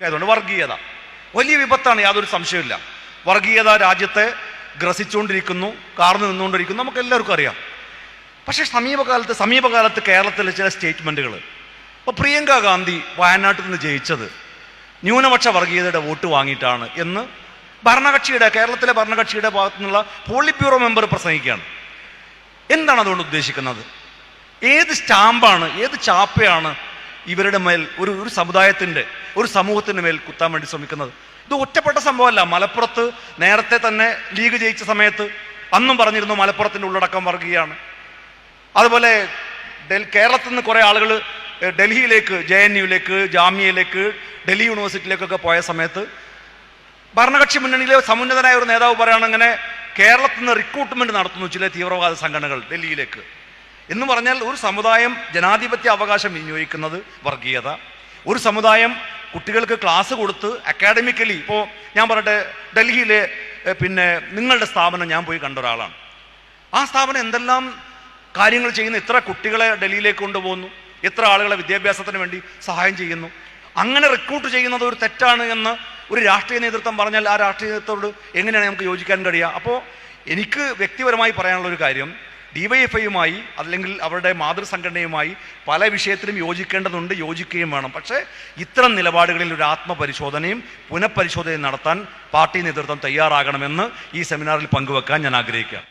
ആയതുകൊണ്ട് വർഗീയത വലിയ വിപത്താണ്, യാതൊരു സംശയമില്ല. വർഗീയത രാജ്യത്തെ ഗ്രസിച്ചുകൊണ്ടിരിക്കുന്നു, കാർന്നു നിന്നുകൊണ്ടിരിക്കുന്നു, നമുക്ക് എല്ലാവർക്കും അറിയാം. പക്ഷേ സമീപകാലത്ത് കേരളത്തിലെ ചില സ്റ്റേറ്റ്മെൻറ്റുകൾ, ഇപ്പോൾ പ്രിയങ്ക ഗാന്ധി വയനാട്ടിൽ നിന്ന് ജയിച്ചത് ന്യൂനപക്ഷ വർഗീയതയുടെ വോട്ട് വാങ്ങിയിട്ടാണ് എന്ന് കേരളത്തിലെ ഭരണകക്ഷിയുടെ ഭാഗത്തു നിന്നുള്ള പോളിറ്റ് ബ്യൂറോ മെമ്പർ പ്രസംഗിക്കുകയാണ്. എന്താണ് അതുകൊണ്ട് ഉദ്ദേശിക്കുന്നത്? ഏത് സ്റ്റാമ്പാണ്, ഏത് ചാപ്പയാണ് ഇവരുടെ മേൽ ഒരു സമുദായത്തിൻ്റെ, ഒരു സമൂഹത്തിൻ്റെ മേൽ കുത്താൻ വേണ്ടി ശ്രമിക്കുന്നത്? ഇത് ഒറ്റപ്പെട്ട സംഭവമല്ല. മലപ്പുറത്ത് നേരത്തെ തന്നെ ലീഗ് ജയിച്ച സമയത്ത് അന്നും പറഞ്ഞിരുന്നു മലപ്പുറത്തിൻ്റെ ഉള്ളടക്കം വർഗീയമാണ്. അതുപോലെ കേരളത്തിൽ നിന്ന് കുറേ ആളുകൾ ഡൽഹിയിലേക്ക്, JNUവിലേക്ക്, ജാമ്യയിലേക്ക്, ഡൽഹി യൂണിവേഴ്സിറ്റിയിലേക്കൊക്കെ പോയ സമയത്ത് ഭരണകക്ഷി മുന്നണിയിലെ സമുന്നതനായ ഒരു നേതാവ് പറയുകയാണ്, അങ്ങനെ കേരളത്തിൽ നിന്ന് റിക്രൂട്ട്മെൻറ്റ് നടത്തുന്നു ചില തീവ്രവാദ സംഘടനകൾ ഡൽഹിയിലേക്ക് എന്ന് പറഞ്ഞാൽ ഒരു സമുദായം ജനാധിപത്യ അവകാശം വിനിയോഗിക്കുന്നത് വർഗീയത. ഒരു സമുദായം കുട്ടികൾക്ക് ക്ലാസ് കൊടുത്ത് അക്കാഡമിക്കലി, ഇപ്പോൾ ഞാൻ പറയട്ടെ, ഡൽഹിയിലെ നിങ്ങളുടെ സ്ഥാപനം ഞാൻ പോയി കണ്ട ഒരാളാണ്. ആ സ്ഥാപനം എന്തെല്ലാം കാര്യങ്ങൾ ചെയ്യുന്നു, എത്ര കുട്ടികളെ ഡൽഹിയിലേക്ക് കൊണ്ടുപോകുന്നു, എത്ര ആളുകളെ വിദ്യാഭ്യാസത്തിന് വേണ്ടി സഹായം ചെയ്യുന്നു. അങ്ങനെ റിക്രൂട്ട് ചെയ്യുന്നത് ഒരു തെറ്റാണ് എന്ന് ഒരു രാഷ്ട്രീയ നേതൃത്വം പറഞ്ഞാൽ ആ രാഷ്ട്രീയ നേതൃത്വത്തോട് എങ്ങനെയാണ് നമുക്ക് യോജിക്കാൻ കഴിയുക? അപ്പോൾ എനിക്ക് വ്യക്തിപരമായി പറയാനുള്ളൊരു കാര്യം, DYFIയുമായി അല്ലെങ്കിൽ അവരുടെ മാതൃസംഘടനയുമായി പല വിഷയത്തിലും യോജിക്കേണ്ടതുണ്ട്, യോജിക്കുകയും വേണം. പക്ഷേ ഇത്തരം നിലപാടുകളിൽ ഒരു ആത്മപരിശോധനയും പുനഃപരിശോധനയും നടത്താൻ പാർട്ടി നേതൃത്വം തയ്യാറാകണമെന്ന് ഈ സെമിനാറിൽ പങ്കുവെക്കാൻ ഞാൻ ആഗ്രഹിക്കുകയാണ്.